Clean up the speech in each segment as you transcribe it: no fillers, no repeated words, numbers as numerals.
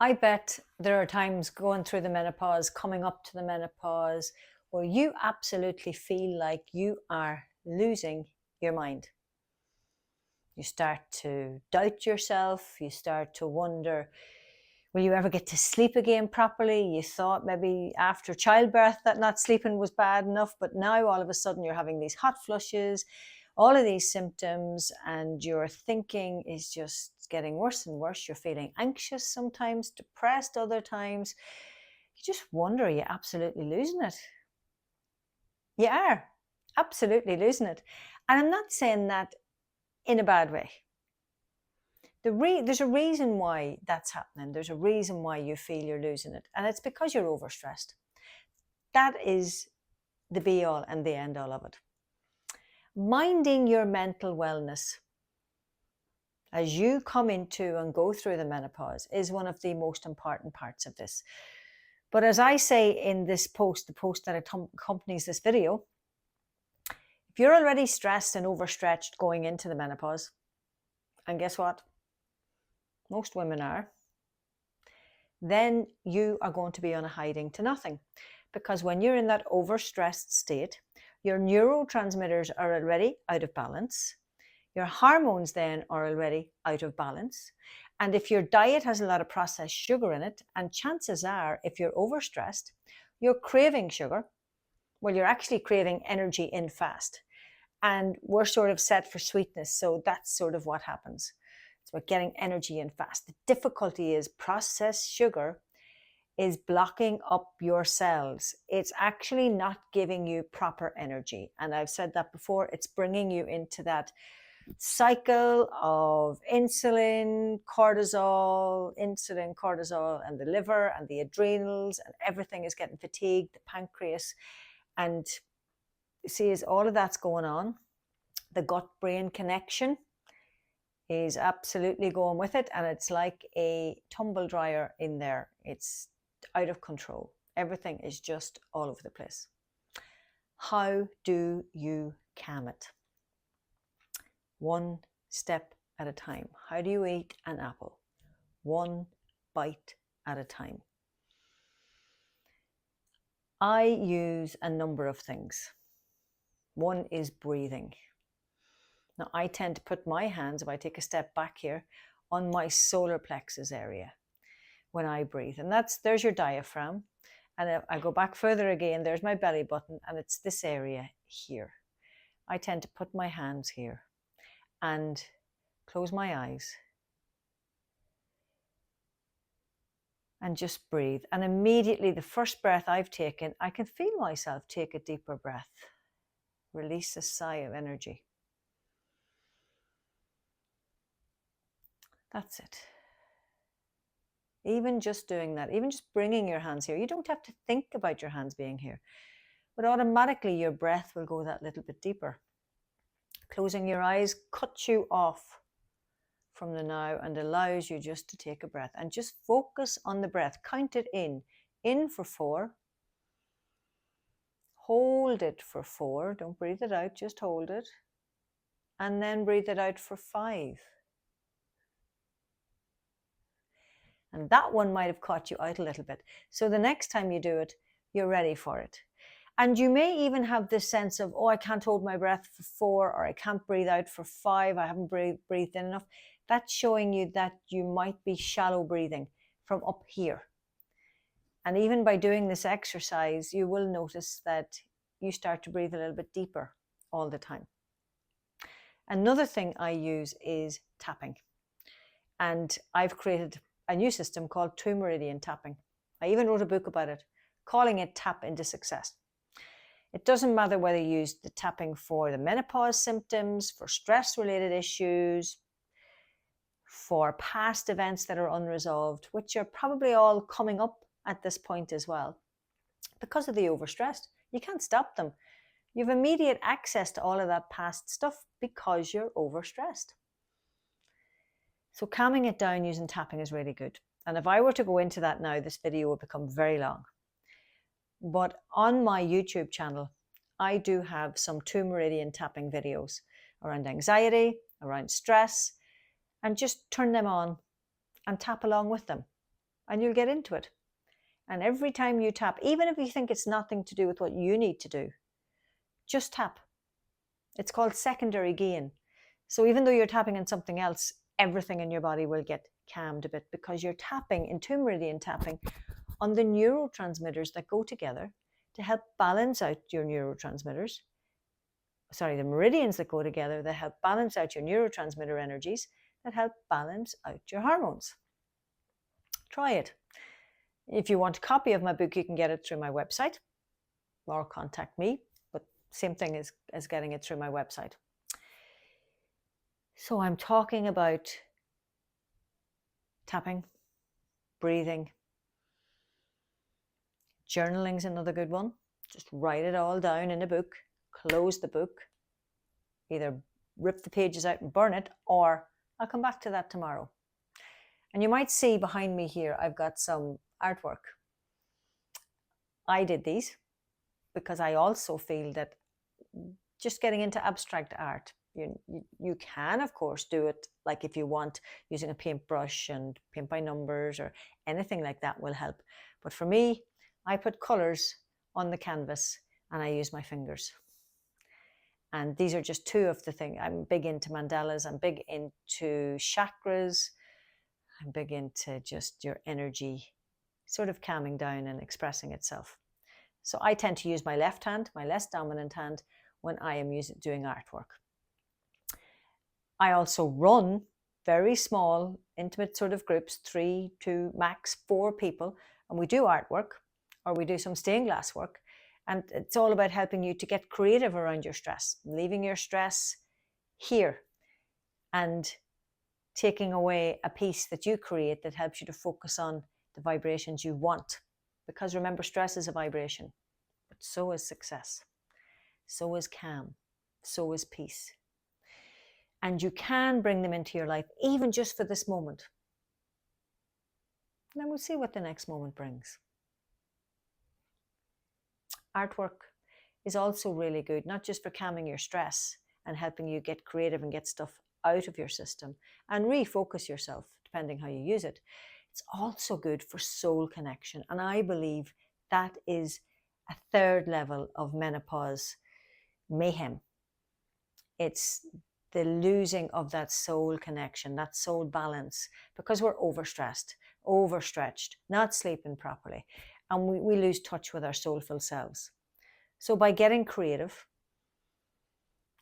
I bet there are times going through the menopause, coming up to the menopause, where you absolutely feel like you are losing your mind. You start to doubt yourself. You start to wonder, will you ever get to sleep again properly? You thought maybe after childbirth that not sleeping was bad enough, but now all of a sudden you're having these hot flushes, all of these symptoms, and your thinking is just getting worse and worse. You're feeling anxious sometimes, depressed other times. You just wonder, are you absolutely losing it? You are absolutely losing it. And I'm not saying that in a bad way. There's a reason why that's happening. There's a reason why you feel you're losing it. And it's because you're overstressed. That is the be all and the end all of it. Minding your mental wellness as you come into and go through the menopause is one of the most important parts of this. But as I say in this post, the post that accompanies this video, if you're already stressed and overstretched going into the menopause, and guess what? Most women are, then you are going to be on a hiding to nothing. Because when you're in that overstressed state, your neurotransmitters are already out of balance. Your hormones then are already out of balance. And if your diet has a lot of processed sugar in it, and chances are, if you're overstressed, you're craving sugar. Well, you're actually craving energy in fast. And we're sort of set for sweetness. So that's sort of what happens. It's about getting energy in fast. The difficulty is processed sugar is blocking up your cells. It's actually not giving you proper energy. And I've said that before, it's bringing you into that cycle of insulin, cortisol, and the liver and the adrenals, and everything is getting fatigued, the pancreas. And see, as all of that's going on, the gut-brain connection is absolutely going with it. And it's like a tumble dryer in there. It's out of control. Everything is just all over the place. How do you calm it? One step at a time. How do you eat an apple? One bite at a time. I use a number of things. One is breathing. Now, I tend to put my hands, if I take a step back here, on my solar plexus area when I breathe. And there's your diaphragm. And if I go back further again, there's my belly button, and it's this area here. I tend to put my hands here and close my eyes and just breathe. And immediately, the first breath I've taken, I can feel myself take a deeper breath, release a sigh of energy. That's it. Even just doing that, even just bringing your hands here, you don't have to think about your hands being here, but automatically your breath will go that little bit deeper. Closing your eyes cuts you off from the now and allows you just to take a breath and just focus on the breath. Count it in for 4, hold it for 4, don't breathe it out, just hold it, and then breathe it out for 5. And that one might have caught you out a little bit. So the next time you do it, you're ready for it. And you may even have this sense of, oh, I can't hold my breath for 4, or I can't breathe out for 5. I haven't breathed in enough. That's showing you that you might be shallow breathing from up here. And even by doing this exercise, you will notice that you start to breathe a little bit deeper all the time. Another thing I use is tapping. And I've created a new system called 2 meridian tapping. I even wrote a book about it, calling it Tap into Success. It doesn't matter whether you use the tapping for the menopause symptoms, for stress-related issues, for past events that are unresolved, which are probably all coming up at this point as well. Because of the overstressed, you can't stop them. You have immediate access to all of that past stuff because you're overstressed. So calming it down using tapping is really good. And if I were to go into that now, this video would become very long. But on my YouTube channel, I do have some 2 meridian tapping videos around anxiety, around stress, and just turn them on and tap along with them. and you'll get into it. And every time you tap, even if you think it's nothing to do with what you need to do, just tap. It's called secondary gain. So even though you're tapping on something else, everything in your body will get calmed a bit because you're tapping, into meridian tapping, on the neurotransmitters that go together to help balance out your neurotransmitters. Sorry, the meridians that go together that help balance out your neurotransmitter energies that help balance out your hormones. Try it. If you want a copy of my book, you can get it through my website or contact me, but same thing as getting it through my website. So I'm talking about tapping, breathing. Journaling's another good one. Just write it all down in a book, close the book, either rip the pages out and burn it, or I'll come back to that tomorrow. And you might see behind me here, I've got some artwork. I did these because I also feel that just getting into abstract art, you can, of course, do it like if you want, using a paintbrush and paint by numbers or anything like that will help. But for me, I put colors on the canvas and I use my fingers. And these are just two of the things. I'm big into mandalas. I'm big into chakras. I'm big into just your energy sort of calming down and expressing itself. So I tend to use my left hand, my less dominant hand, when I am doing artwork. I also run very small, intimate sort of groups, 3 to max 4 people, and we do artwork or we do some stained glass work. And it's all about helping you to get creative around your stress, leaving your stress here and taking away a piece that you create that helps you to focus on the vibrations you want. Because remember, stress is a vibration, but so is success, so is calm, so is peace. And you can bring them into your life, even just for this moment. And then we'll see what the next moment brings. Artwork is also really good, not just for calming your stress and helping you get creative and get stuff out of your system and refocus yourself, depending how you use it. It's also good for soul connection. And I believe that is a third level of menopause mayhem. It's the losing of that soul connection, that soul balance, because we're overstressed, overstretched, not sleeping properly, and we lose touch with our soulful selves. So by getting creative,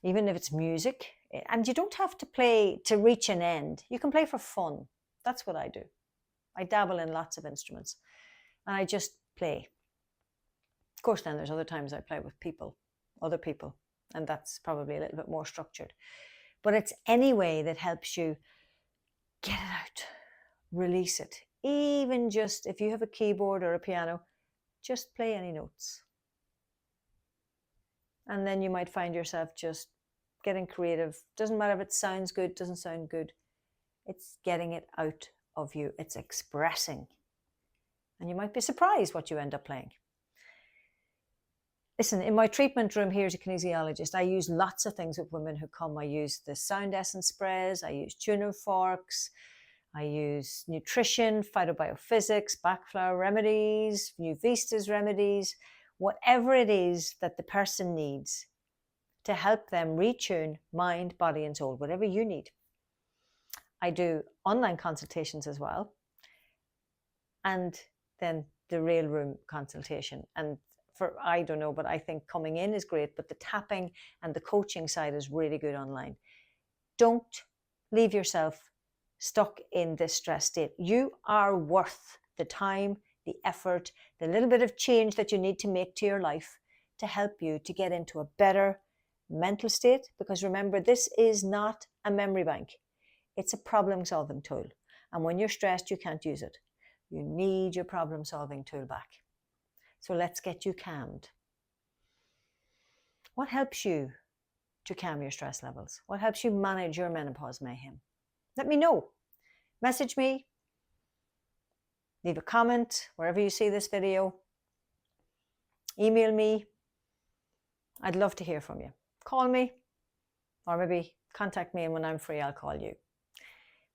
even if it's music, and you don't have to play to reach an end, you can play for fun. That's what I do. I dabble in lots of instruments and I just play. Of course, then there's other times I play with people, other people, and that's probably a little bit more structured. But it's any way that helps you get it out, release it. Even just if you have a keyboard or a piano, just play any notes. And then you might find yourself just getting creative. Doesn't matter if it sounds good, doesn't sound good. It's getting it out of you. It's expressing. And you might be surprised what you end up playing. Listen, in my treatment room here as a kinesiologist, I use lots of things with women who come. I use the sound essence sprays, I use tuner forks, I use nutrition, phytobiophysics, backflower remedies, new vistas remedies, whatever it is that the person needs to help them retune mind, body, and soul, whatever you need. I do online consultations as well, and then the real room consultation. And I don't know, but I think coming in is great, but the tapping and the coaching side is really good online. Don't leave yourself stuck in this stress state. You are worth the time, the effort, the little bit of change that you need to make to your life to help you to get into a better mental state. Because remember, this is not a memory bank. It's a problem-solving tool. And when you're stressed, you can't use it. You need your problem-solving tool back. So let's get you calmed. What helps you to calm your stress levels? What helps you manage your menopause mayhem? Let me know. Message me. Leave a comment wherever you see this video. Email me. I'd love to hear from you. Call me, or maybe contact me, and when I'm free, I'll call you.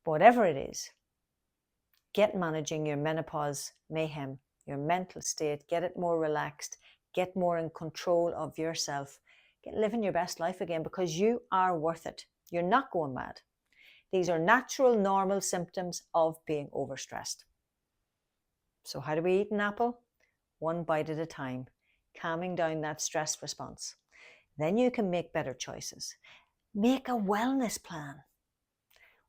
But whatever it is, Get managing your menopause mayhem, your mental state, get it more relaxed, get more in control of yourself, get living your best life again, because you are worth it. You're not going mad. These are natural, normal symptoms of being overstressed. So how do we eat an apple? One bite at a time, calming down that stress response. Then you can make better choices. Make a wellness plan.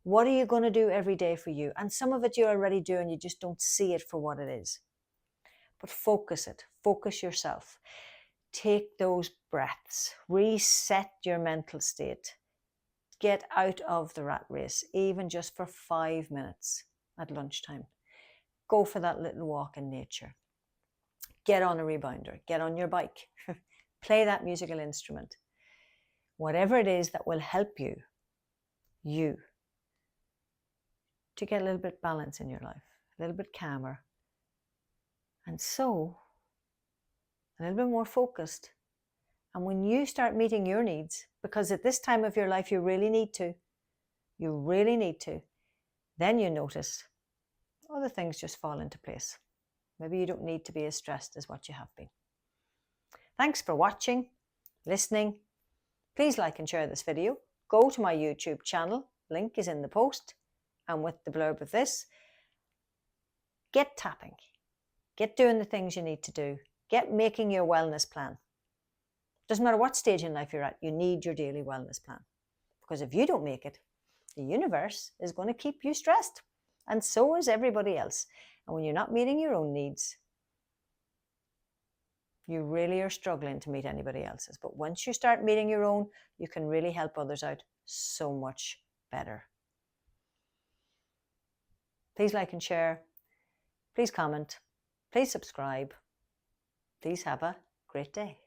What are you going to do every day for you? And some of it you're already doing, you just don't see it for what it is. But focus it. Focus yourself. Take those breaths. Reset your mental state. Get out of the rat race, even just for 5 minutes at lunchtime. Go for that little walk in nature. Get on a rebounder. Get on your bike. Play that musical instrument. Whatever it is that will help you to get a little bit balance in your life, a little bit calmer, and so a little bit more focused. And when you start meeting your needs, because at this time of your life you really need to, then you notice other things just fall into place. Maybe you don't need to be as stressed as what you have been. Thanks for watching, listening. Please like and share this video. Go to my YouTube channel. Link is in the post. And with the blurb of this, get tapping. Get doing the things you need to do. Get making your wellness plan. Doesn't matter what stage in life you're at, you need your daily wellness plan. Because if you don't make it, the universe is going to keep you stressed. And so is everybody else. And when you're not meeting your own needs, you really are struggling to meet anybody else's. But once you start meeting your own, you can really help others out so much better. Please like and share. Please comment. Please subscribe. Please have a great day.